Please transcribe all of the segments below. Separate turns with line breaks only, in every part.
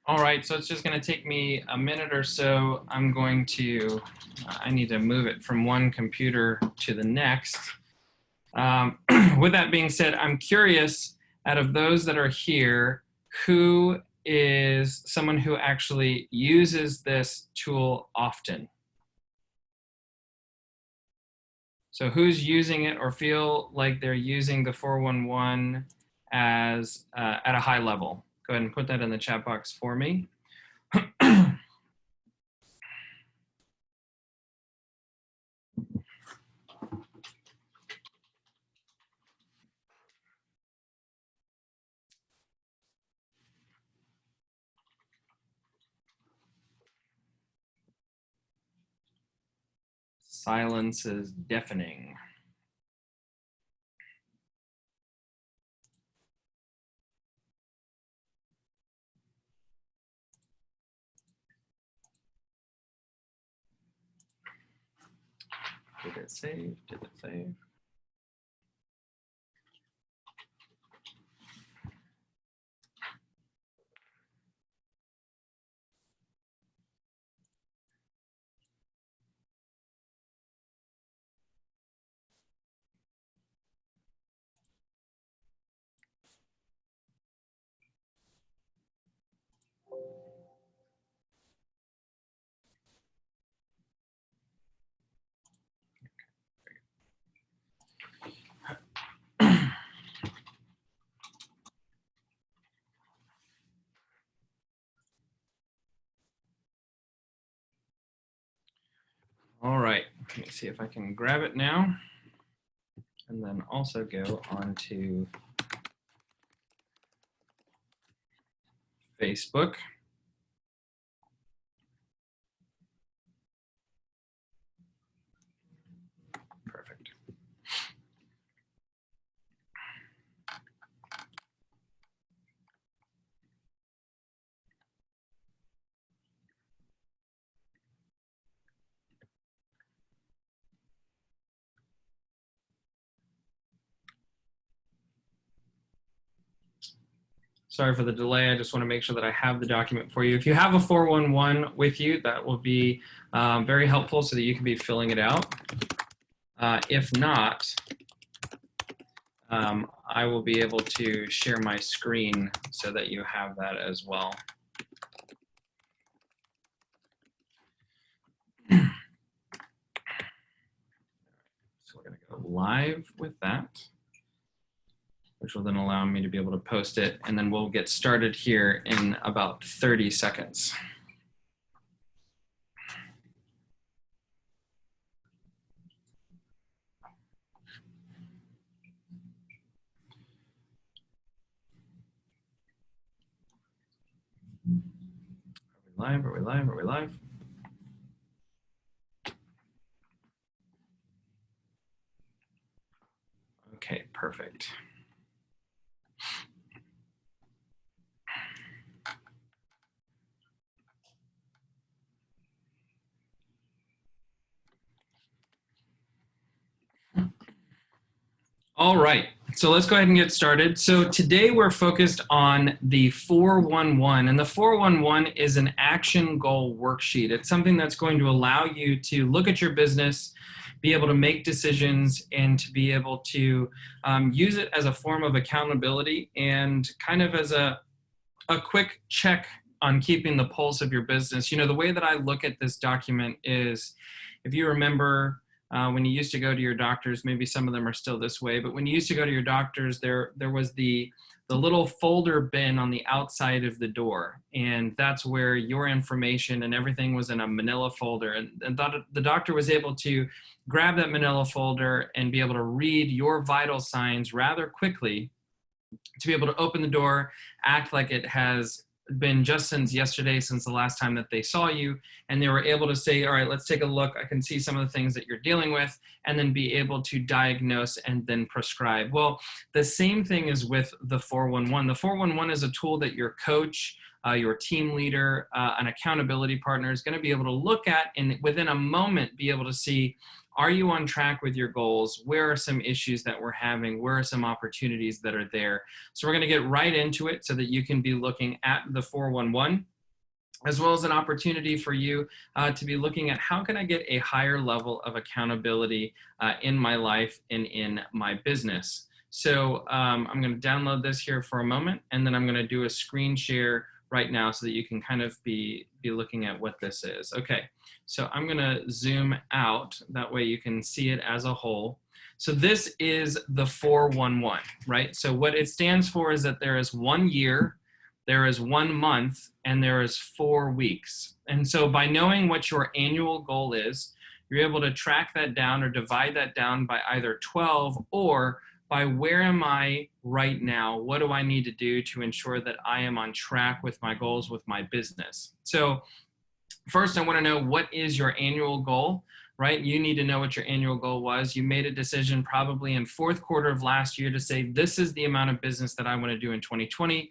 All right, so it's just going to take me a minute or so. I'm going to, I need to move it from one computer to the next. With that being said, I'm curious, out of those that are here, who is someone who actually uses this tool often? So who's using it or feel like they're using the 411 as at a high level? Go ahead and put that in the chat box for me. Silence is deafening. Did it save? Did it save? All right, let me see if I can grab it now. And then also go on to Facebook. Perfect. Sorry for the delay. I just want to make sure that I have the document for you. If you have a 411 with you, that will be very helpful so that you can be filling it out. If not, I will be able to share my screen so that you have that as well. So we're going to go live with that, which will then allow me to be able to post it, and then we'll get started here in about 30 seconds. Are we live? Are we live? Are we live? Okay, perfect. All right, so let's go ahead and get started. So today we're focused on the 411, and the 411 is an action goal worksheet. It's something that's going to allow you to look at your business, be able to make decisions, and to be able to use it as a form of accountability and kind of as a quick check on keeping the pulse of your business. You know, the way that I look at this document is, if you remember, when you used to go to your doctors, maybe some of them are still this way, but when you used to go to your doctors, there was the little folder bin on the outside of the door, and that's where your information and everything was in a manila folder, and the doctor was able to grab that manila folder and be able to read your vital signs rather quickly to be able to open the door, act like it has been just since yesterday, since the last time that they saw you, and they were able to say, all right, let's take a look. I can see some of the things that you're dealing with, and then be able to diagnose and then prescribe. Well, the same thing is with the 411. The 411 is a tool that your coach, your team leader, an accountability partner is going to be able to look at and within a moment be able to see, are you on track with your goals? Where are some issues that we're having? Where are some opportunities that are there? So we're going to get right into it so that you can be looking at the 411. as well as an opportunity for you to be looking at how can I get a higher level of accountability in my life and in my business. So I'm going to download this here for a moment, and then I'm going to do a screen share right now so that you can kind of be looking at what this is. Okay, so I'm going to zoom out. That way you can see it as a whole. So this is the 411, right? So what it stands for is that there is 1 year, there is 1 month, and there is 4 weeks. And so by knowing what your annual goal is, you're able to track that down or divide that down by either 12 or by where am I right now? What do I need to do to ensure that I am on track with my goals with my business? So first, I want to know what is your annual goal, right? You need to know what your annual goal was. You made a decision probably in fourth quarter of last year to say, this is the amount of business that I want to do in 2020.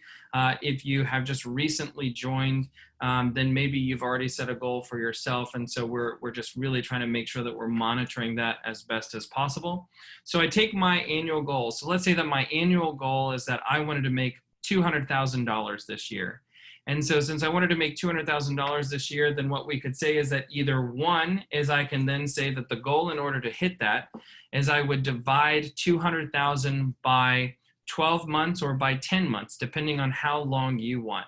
If you have just recently joined, then maybe you've already set a goal for yourself. And so we're just really trying to make sure that we're monitoring that as best as possible. So I take my annual goal. So let's say that my annual goal is that I wanted to make $200,000 this year. And so since I wanted to make $200,000 this year, then what we could say is that either one is I can then say that the goal in order to hit that is I would divide 200,000 by 12 months or by 10 months, depending on how long you want.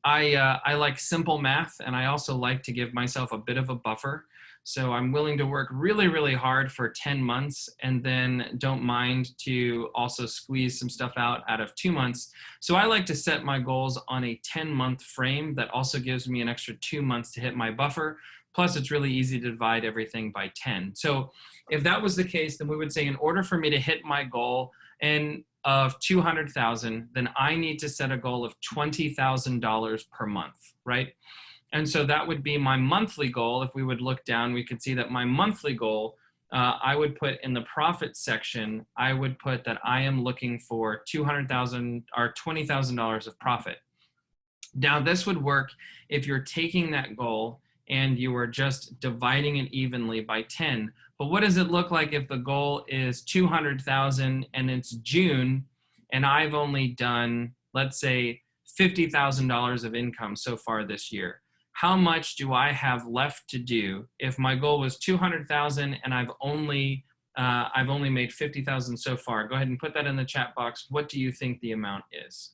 I like simple math, and I also like to give myself a bit of a buffer. So I'm willing to work really, really hard for 10 months and then don't mind to also squeeze some stuff out of 2 months. So I like to set my goals on a 10-month frame that also gives me an extra 2 months to hit my buffer. Plus, it's really easy to divide everything by 10. So if that was the case, then we would say in order for me to hit my goal of 200,000, then I need to set a goal of $20,000 per month, right? And so that would be my monthly goal. If we would look down, we could see that my monthly goal, I would put in the profit section, I would put that I am looking for $200,000 or $20,000 of profit. Now this would work if you're taking that goal and you are just dividing it evenly by 10. But what does it look like if the goal is 200,000 and it's June and I've only done, let's say, $50,000 of income so far this year? How much do I have left to do if my goal was 200,000 and I've only made 50,000 so far? Go ahead and put that in the chat box. What do you think the amount is?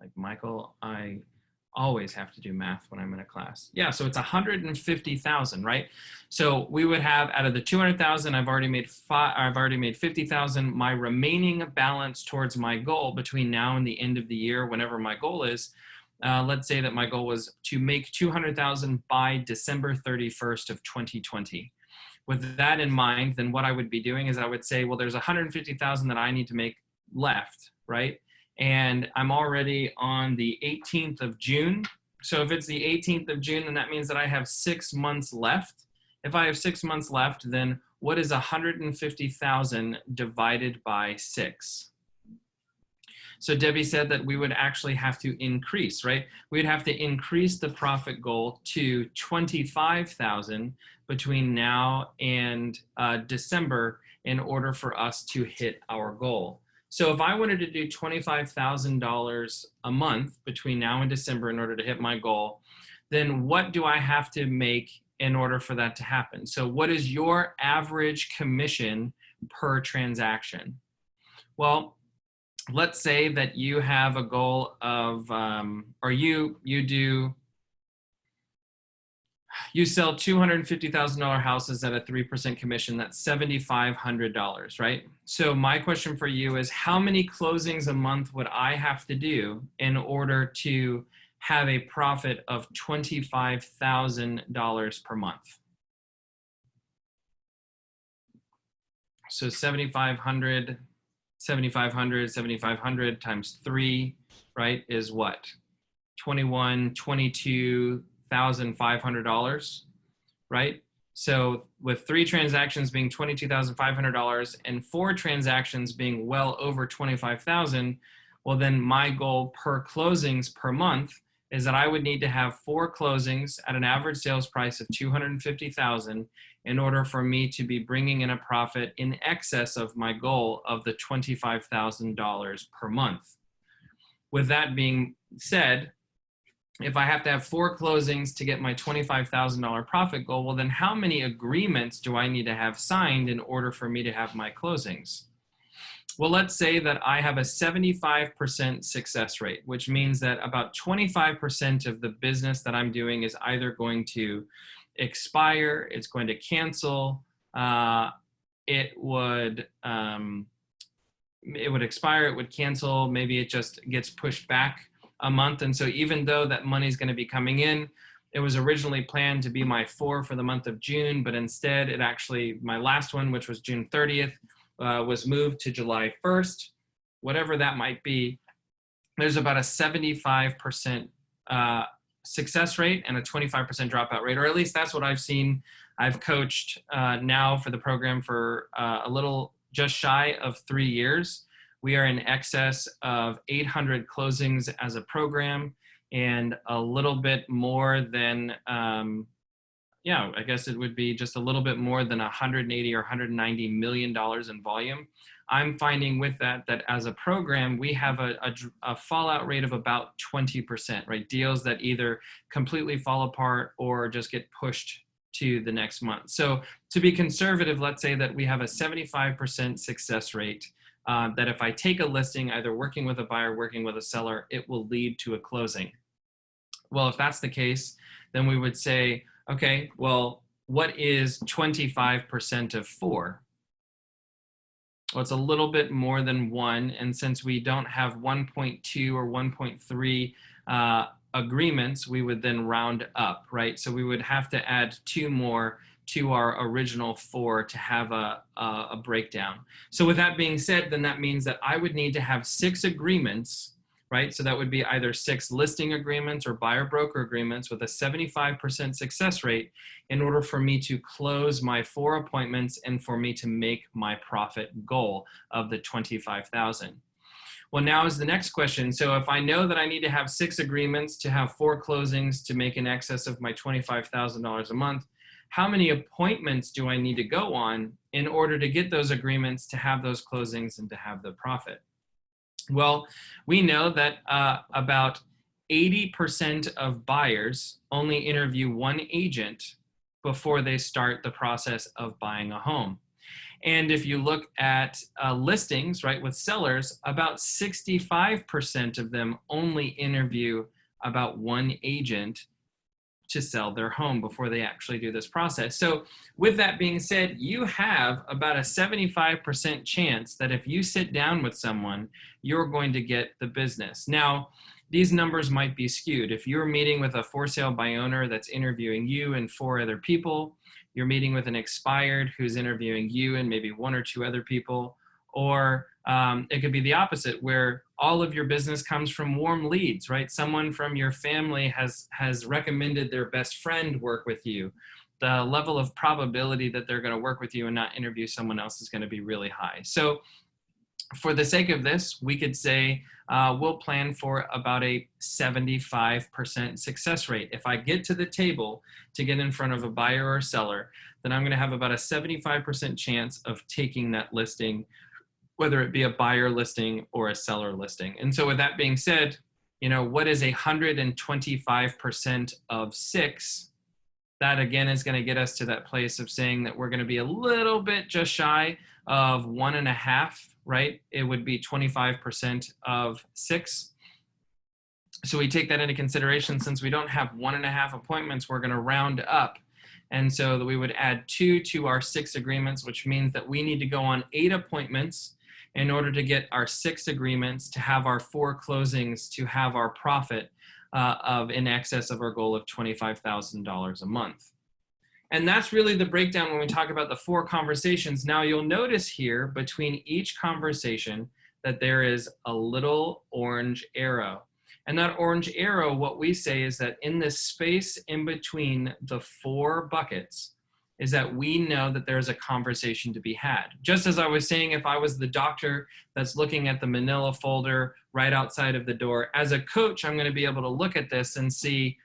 Like Michael, I always have to do math when I'm in a class. Yeah, so it's 150,000, right? So we would have out of the 200,000, I've already made 50,000. My remaining balance towards my goal between now and the end of the year, whenever my goal is, let's say that my goal was to make 200,000 by December 31st of 2020. With that in mind, then what I would be doing is I would say, well, there's 150,000 that I need to make left, right? And I'm already on the 18th of June. So if it's the 18th of June, then that means that I have 6 months left. If I have 6 months left, then what is 150,000 divided by 6? So Debbie said that we would actually have to increase, right? We'd have to increase the profit goal to 25,000 between now and December in order for us to hit our goal. So if I wanted to do $25,000 a month between now and December in order to hit my goal, then what do I have to make in order for that to happen? So what is your average commission per transaction? Well, let's say that you have a goal of, or you sell $250,000 houses at a 3% commission. That's $7,500, right? So my question for you is, how many closings a month would I have to do in order to have a profit of $25,000 per month? So 7,500 times 3, right, is what? $22,500, right? So with 3 transactions being $22,500 and 4 transactions being well over 25,000, well then my goal per closings per month is that I would need to have 4 closings at an average sales price of $250,000 in order for me to be bringing in a profit in excess of my goal of the $25,000 per month. with that being said, if I have to have 4 closings to get my $25,000 profit goal, well, then how many agreements do I need to have signed in order for me to have my closings? Well, let's say that I have a 75% success rate, which means that about 25% of the business that I'm doing is either going to expire, it's going to cancel, it would expire, it would cancel, maybe it just gets pushed back a month. And so even though that money is going to be coming in, it was originally planned to be my 4 for the month of June, but instead it actually, my last one, which was June 30th, was moved to July 1st, whatever that might be. There's about a 75% success rate and a 25% dropout rate, or at least that's what I've seen. I've coached now for the program for a little just shy of 3 years. We are in excess of 800 closings as a program, and a little bit more than, I guess it would be just a little bit more than 180 or $190 million in volume. I'm finding with that as a program, we have a fallout rate of about 20%, right? Deals that either completely fall apart or just get pushed to the next month. So to be conservative, let's say that we have a 75% success rate, that if I take a listing, either working with a buyer, working with a seller, it will lead to a closing. Well, if that's the case, then we would say, okay, well, what is 25% of 4? Well, it's a little bit more than 1. And since we don't have 1.2 or 1.3 agreements, we would then round up, right? So we would have to add 2 more to our original 4 to have a breakdown. So with that being said, then that means that I would need to have 6 agreements, right? So that would be either 6 listing agreements or buyer broker agreements with a 75% success rate in order for me to close my 4 appointments and for me to make my profit goal of the $25,000. Well, now is the next question. So if I know that I need to have 6 agreements to have 4 closings to make in excess of my $25,000 a month, how many appointments do I need to go on in order to get those agreements, to have those closings, and to have the profit? Well, we know that about 80% of buyers only interview 1 agent before they start the process of buying a home. And if you look at listings, right, with sellers, about 65% of them only interview about 1 agent to sell their home before they actually do this process. So with that being said, you have about a 75% chance that if you sit down with someone, you're going to get the business. Now, these numbers might be skewed. If you're meeting with a for sale by owner that's interviewing you and 4 other people, you're meeting with an expired who's interviewing you and maybe 1 or 2 other people, or it could be the opposite, where all of your business comes from warm leads, right? Someone from your family has recommended their best friend work with you. The level of probability that they're going to work with you and not interview someone else is going to be really high. So for the sake of this, we could say we'll plan for about a 75% success rate. If I get to the table to get in front of a buyer or seller, then I'm going to have about a 75% chance of taking that listing, whether it be a buyer listing or a seller listing. And so with that being said, what is 125% of 6? That again is going to get us to that place of saying that we're going to be a little bit just shy of 1.5, right? It would be 25% of 6. So we take that into consideration. Since we don't have 1.5 appointments, we're going to round up. And so that we would add 2 to our 6 agreements, which means that we need to go on 8 appointments in order to get our 6 agreements, to have our 4 closings, to have our profit of in excess of our goal of $25,000 a month. And that's really the breakdown when we talk about the 4 conversations. Now you'll notice here between each conversation that there is a little orange arrow. And that orange arrow, what we say is that in this space in between the 4 buckets, is that we know that there's a conversation to be had. Just as I was saying, if I was the doctor that's looking at the manila folder right outside of the door, as a coach, I'm going to be able to look at this and see,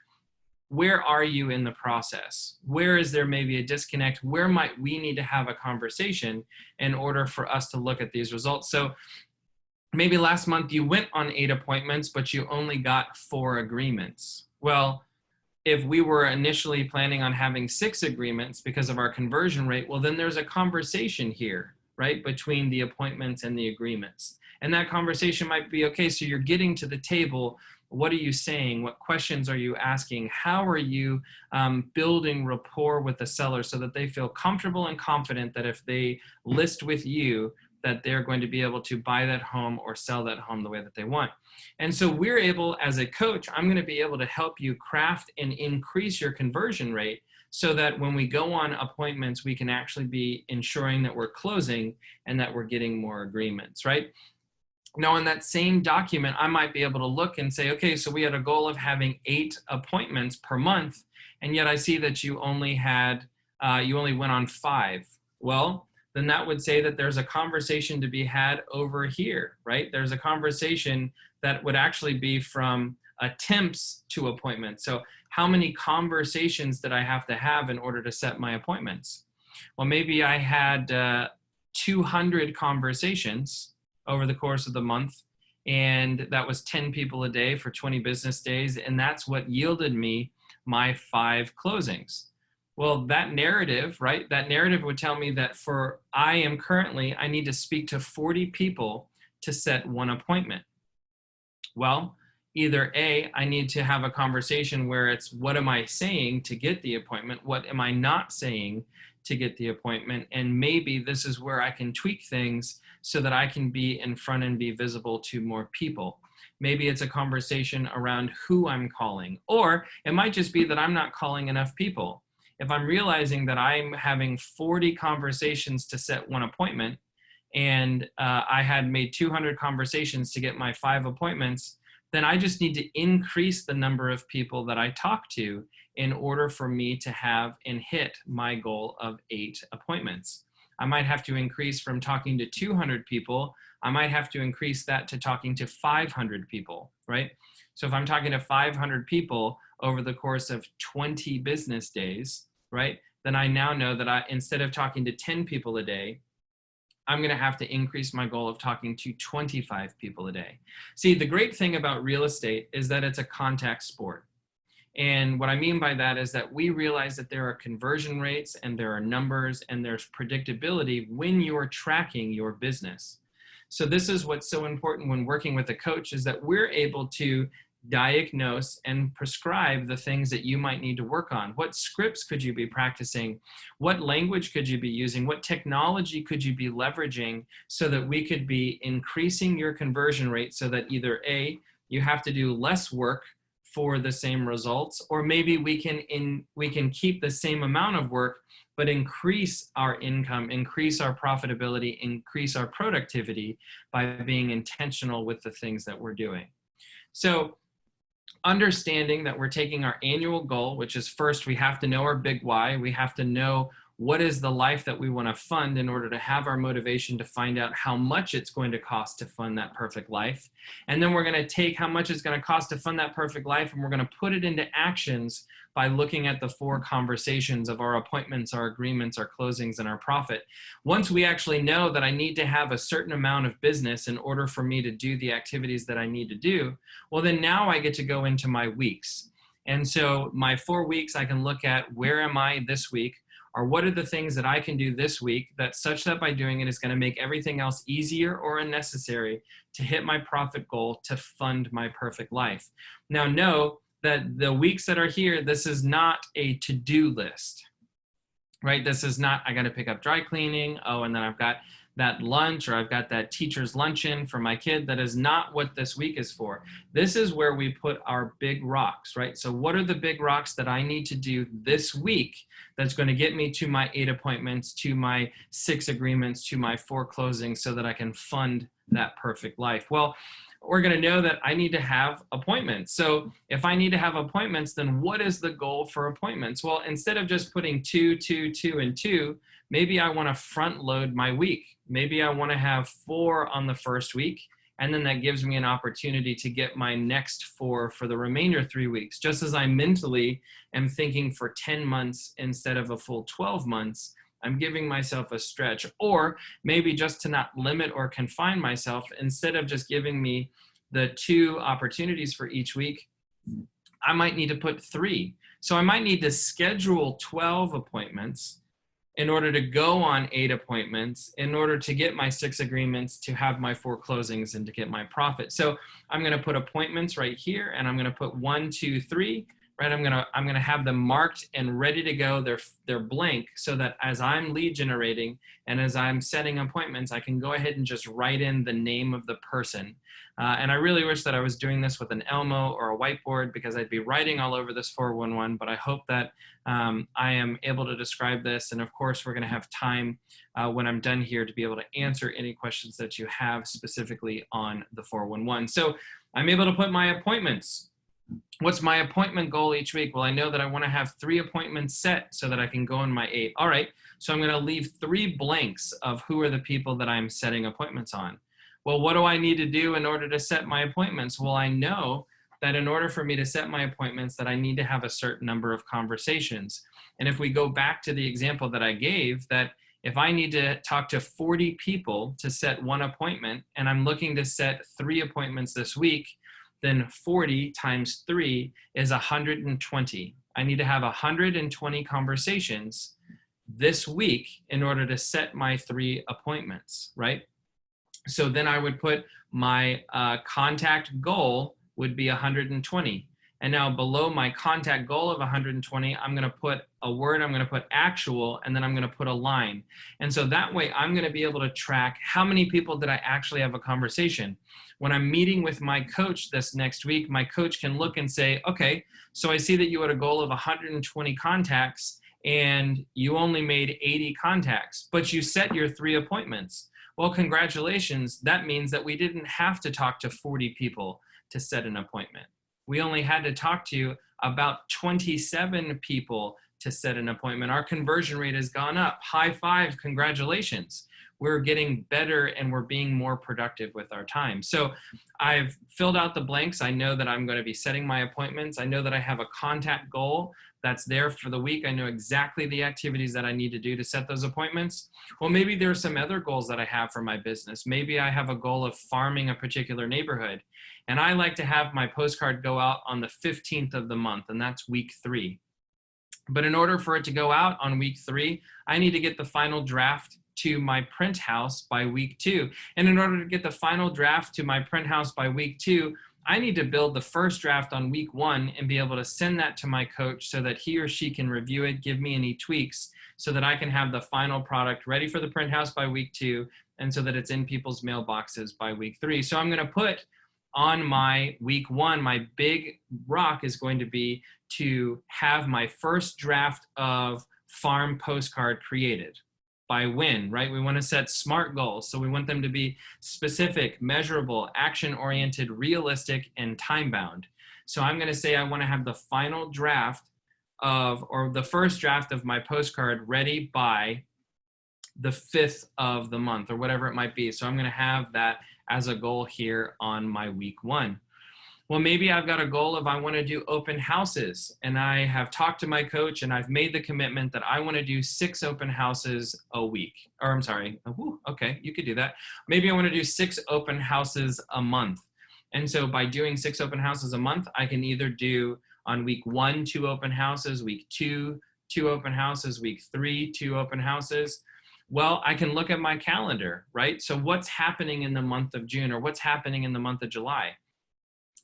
where are you in the process? Where is there maybe a disconnect? Where might we need to have a conversation in order for us to look at these results? So maybe last month you went on 8 appointments, but you only got 4 agreements. Well, if we were initially planning on having 6 agreements because of our conversion rate, well, then there's a conversation here, right, between the appointments and the agreements. And that conversation might be, okay, so you're getting to the table. What are you saying? What questions are you asking? How are you building rapport with the seller so that they feel comfortable and confident that if they list with you, that they're going to be able to buy that home or sell that home the way that they want. And so we're able, as a coach, I'm going to be able to help you craft and increase your conversion rate so that when we go on appointments, we can actually be ensuring that we're closing and that we're getting more agreements, right? Now, in that same document, I might be able to look and say, okay, so we had a goal of having 8 appointments per month, and yet I see that you only went on 5. Well, then that would say that there's a conversation to be had over here, right? There's a conversation that would actually be from attempts to appointments. So how many conversations did I have to have in order to set my appointments? Well, maybe I had 200 conversations over the course of the month, and that was 10 people a day for 20 business days, and that's what yielded me my 5 closings. Well, that narrative, right? That narrative would tell me that I need to speak to 40 people to set 1 appointment. Well, either A, I need to have a conversation where it's what am I saying to get the appointment? What am I not saying to get the appointment? And maybe this is where I can tweak things so that I can be in front and be visible to more people. Maybe it's a conversation around who I'm calling, or it might just be that I'm not calling enough people. If I'm realizing that I'm having 40 conversations to set 1 appointment, and I had made 200 conversations to get my 5 appointments, then I just need to increase the number of people that I talk to in order for me to have and hit my goal of 8 appointments. I might have to increase from talking to 200 people, I might have to increase that to talking to 500 people, right? So if I'm talking to 500 people over the course of 20 business days, right, then I now know that instead of talking to 10 people a day, I'm going to have to increase my goal of talking to 25 people a day. See, the great thing about real estate is that it's a contact sport. And what I mean by that is that we realize that there are conversion rates and there are numbers and there's predictability when you're tracking your business. So this is what's so important when working with a coach, is that we're able to diagnose and prescribe the things that you might need to work on. What scripts could you be practicing? What language could you be using? What technology could you be leveraging so that we could be increasing your conversion rate so that either A, you have to do less work for the same results, or maybe we can keep the same amount of work but increase our income, increase our profitability, increase our productivity by being intentional with the things that we're doing. So understanding that we're taking our annual goal, which is first, we have to know our big why. We have to know what is the life that we want to fund in order to have our motivation to find out how much it's going to cost to fund that perfect life. And then we're going to take how much it's going to cost to fund that perfect life, and we're going to put it into actions by looking at the 4 conversations of our appointments, our agreements, our closings, and our profit. Once we actually know that I need to have a certain amount of business in order for me to do the activities that I need to do, well, then now I get to go into my weeks. And so my 4 weeks, I can look at where am I this week, or what are the things that I can do this week that's such that by doing it is going to make everything else easier or unnecessary to hit my profit goal to fund my perfect life. Now, know that the weeks that are here, this is not a to-do list, right? This is not, I got to pick up dry cleaning. Oh, and then I've got that lunch, or I've got that teacher's luncheon for my kid. That is not what this week is for. This is where we put our big rocks, right? So what are the big rocks that I need to do this week that's going to get me to my 8 appointments, to my 6 agreements, to my 4 closings so that I can fund that perfect life? Well, we're going to know that I need to have appointments. So if I need to have appointments, then what is the goal for appointments? Well, instead of just putting 2, 2, 2, and 2, maybe I want to front load my week. Maybe I want to have 4 on the first week, and then that gives me an opportunity to get my next 4 for the remainder 3 weeks, just as I mentally am thinking for 10 months instead of a full 12 months. I'm giving myself a stretch. Or maybe just to not limit or confine myself, instead of just giving me the 2 opportunities for each week, I might need to put 3. So I might need to schedule 12 appointments in order to go on 8 appointments, in order to get my 6 agreements, to have my 4 closings, and to get my profit. So I'm going to put appointments right here, and I'm going to put 1, 2, 3. Right, I'm gonna have them marked and ready to go. They're blank, so that as I'm lead generating and as I'm setting appointments, I can go ahead and just write in the name of the person. And I really wish that I was doing this with an Elmo or a whiteboard, because I'd be writing all over this 411. But I hope that I am able to describe this. And of course, we're gonna have time when I'm done here to be able to answer any questions that you have specifically on the 411. So I'm able to put my appointments. What's my appointment goal each week? Well, I know that I want to have 3 appointments set so that I can go in my 8. All right, so I'm going to leave 3 blanks of who are the people that I'm setting appointments on. Well, what do I need to do in order to set my appointments? Well, I know that in order for me to set my appointments, that I need to have a certain number of conversations. And if we go back to the example that I gave, that if I need to talk to 40 people to set 1 appointment, and I'm looking to set 3 appointments this week, then 40 times 3 is 120. I need to have 120 conversations this week in order to set my 3 appointments, right? So then I would put my contact goal would be 120. And now below my contact goal of 120, I'm going to put a word, I'm going to put actual, and then I'm going to put a line. And so that way I'm going to be able to track how many people did I actually have a conversation. When I'm meeting with my coach this next week, my coach can look and say, okay, so I see that you had a goal of 120 contacts and you only made 80 contacts, but you set your 3 appointments. Well, congratulations. That means that we didn't have to talk to 40 people to set an appointment. We only had to talk to about 27 people to set an appointment. Our conversion rate has gone up. High five, congratulations. We're getting better and we're being more productive with our time. So I've filled out the blanks. I know that I'm going to be setting my appointments. I know that I have a contact goal that's there for the week. I know exactly the activities that I need to do to set those appointments. Well, maybe there's some other goals that I have for my business. Maybe I have a goal of farming a particular neighborhood, and I like to have my postcard go out on the 15th of the month, and that's week 3. But in order for it to go out on week 3, I need to get the final draft to my print house by week 2. And in order to get the final draft to my print house by week 2, I need to build the first draft on week 1 and be able to send that to my coach so that he or she can review it, give me any tweaks, so that I can have the final product ready for the print house by week 2, and so that it's in people's mailboxes by week 3. So I'm going to put on my week 1, my big rock is going to be to have my first draft of farm postcard created. By when, right? We want to set SMART goals. So we want them to be specific, measurable, action-oriented, realistic, and time-bound. So I'm going to say I want to have the final draft of, or the first draft of my postcard ready by the 5th of the month, or whatever it might be. So I'm going to have that as a goal here on my week 1. Well, maybe I've got a goal of I want to do open houses, and I have talked to my coach and I've made the commitment that I want to do 6 open houses a week. Or I'm sorry, okay, you could do that. Maybe I want to do 6 open houses a month. And so by doing 6 open houses a month, I can either do on week 1, 2 open houses, week 2, 2 open houses, week 3, 2 open houses. Well, I can look at my calendar, right? So what's happening in the month of June, or what's happening in the month of July?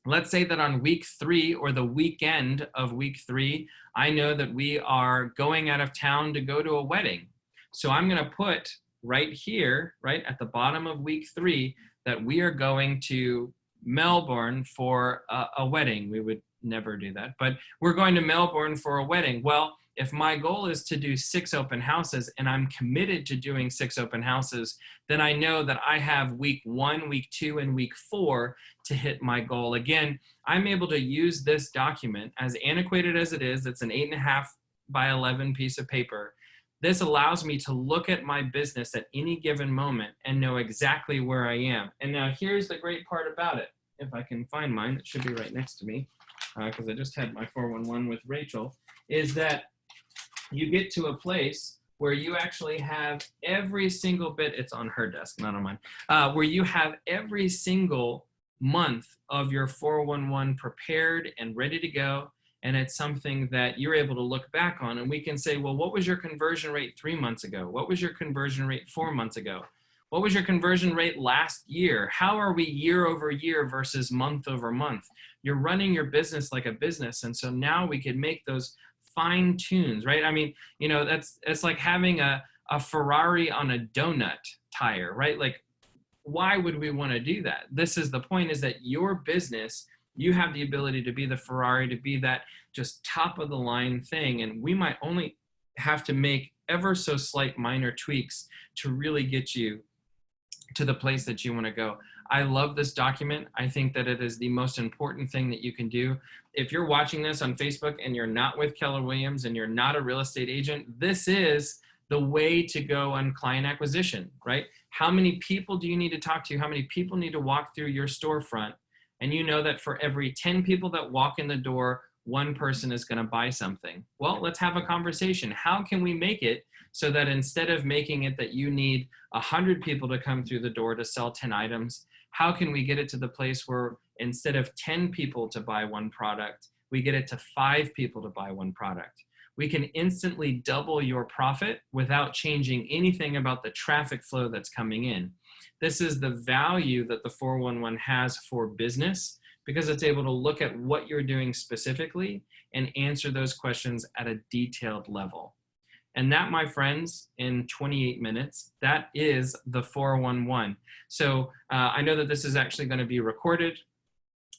Let's say that on week 3, or the weekend of week 3, I know that we are going out of town to go to a wedding. So I'm going to put right here, right at the bottom of week 3, that we are going to Melbourne for a wedding. We would never do that, but we're going to Melbourne for a wedding. Well, if my goal is to do 6 open houses and I'm committed to doing 6 open houses, then I know that I have week 1, week 2, and week 4 to hit my goal. Again, I'm able to use this document, as antiquated as it is. It's an 8.5 by 11 piece of paper. This allows me to look at my business at any given moment and know exactly where I am. And now here's the great part about it. If I can find mine, it should be right next to me, because I just had my 411 with Rachel, is that you get to a place where you actually have every single bit, it's on her desk, not on mine, where you have every single month of your 411 prepared and ready to go. And it's something that you're able to look back on, and we can say, well, what was your conversion rate 3 months ago? What was your conversion rate 4 months ago? What was your conversion rate last year? How are we year over year versus month over month? You're running your business like a business. And so now we can make those fine tunes, right? I mean, you know, it's like having a Ferrari on a donut tire, right? Like, why would we want to do that? This is the point, is that your business, you have the ability to be the Ferrari, to be that just top of the line thing. And we might only have to make ever so slight minor tweaks to really get you to the place that you want to go. I love this document. I think that it is the most important thing that you can do. If you're watching this on Facebook and you're not with Keller Williams and you're not a real estate agent, this is the way to go on client acquisition, right? How many people do you need to talk to? How many people need to walk through your storefront? And you know that for every 10 people that walk in the door, one person is going to buy something. Well, let's have a conversation. How can we make it so that instead of making it that you need 100 people to come through the door to sell 10 items, how can we get it to the place where instead of 10 people to buy one product, we get it to 5 people to buy one product? We can instantly double your profit without changing anything about the traffic flow that's coming in. This is the value that the 411 has for business, because it's able to look at what you're doing specifically and answer those questions at a detailed level. And that, my friends, in 28 minutes, that is the 411. So I know that this is actually going to be recorded.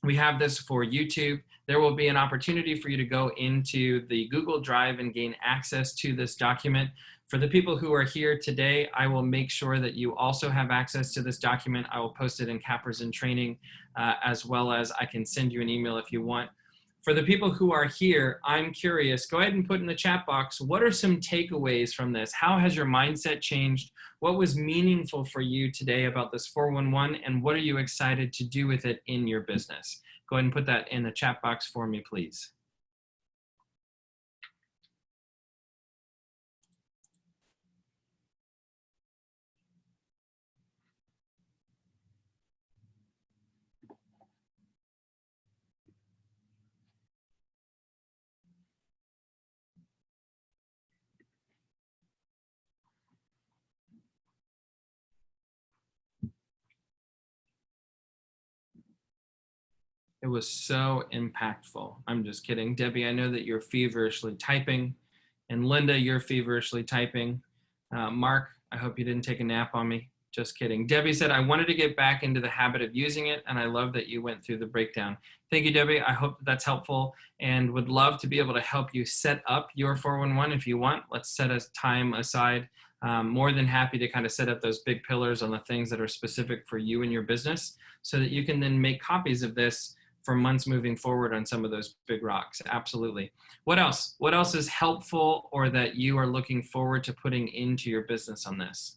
We have this for YouTube. There will be an opportunity for you to go into the Google Drive and gain access to this document. For the people who are here today, I will make sure that you also have access to this document. I will post it in Cappers in Training, as well as I can send you an email if you want. For the people who are here, I'm curious, go ahead and put in the chat box, what are some takeaways from this? How has your mindset changed? What was meaningful for you today about this 411, and what are you excited to do with it in your business? Go ahead and put that in the chat box for me, please. It was so impactful. I'm just kidding. Debbie, I know that you're feverishly typing. And Linda, you're feverishly typing. Mark, I hope you didn't take a nap on me. Just kidding. Debbie said, I wanted to get back into the habit of using it, and I love that you went through the breakdown. Thank you, Debbie. I hope that's helpful, and would love to be able to help you set up your 411 if you want. Let's set a time aside. More than happy to kind of set up those big pillars on the things that are specific for you and your business, so that you can then make copies of this for months moving forward on some of those big rocks. Absolutely. What else? What else is helpful or that you are looking forward to putting into your business on this?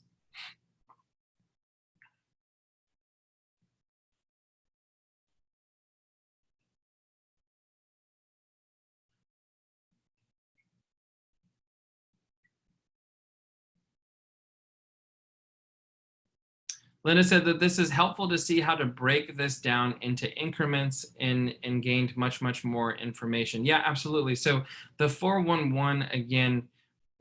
Linda said that this is helpful to see how to break this down into increments and gained much, much more information. Yeah, absolutely. So the 411, again,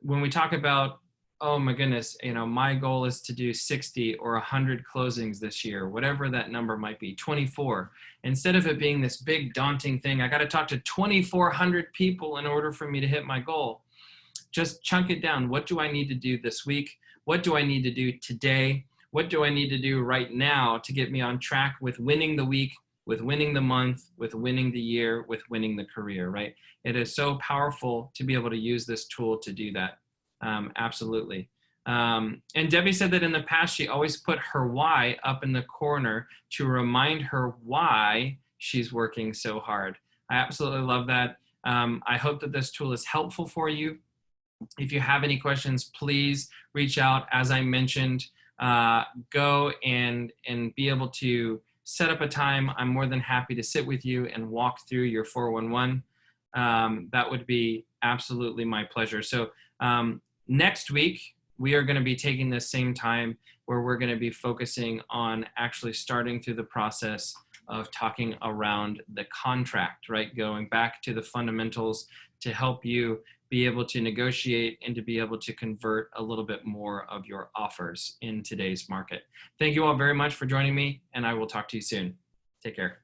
when we talk about, oh my goodness, you know, my goal is to do 60 or 100 closings this year, whatever that number might be, 24. Instead of it being this big daunting thing, I got to talk to 2,400 people in order for me to hit my goal. Just chunk it down. What do I need to do this week? What do I need to do today? What do I need to do right now to get me on track with winning the week, with winning the month, with winning the year, with winning the career, right? It is so powerful to be able to use this tool to do that. Absolutely. And Debbie said that in the past, she always put her why up in the corner to remind her why she's working so hard. I absolutely love that. I hope that this tool is helpful for you. If you have any questions, please reach out. As I mentioned, go and be able to set up a time. I'm more than happy to sit with you and walk through your 411. That would be absolutely my pleasure. So Next week, we are going to be taking this same time where we're going to be focusing on actually starting through the process of talking around the contract, right? Going back to the fundamentals to help you be able to negotiate and to be able to convert a little bit more of your offers in today's market. Thank you all very much for joining me, and I will talk to you soon. Take care.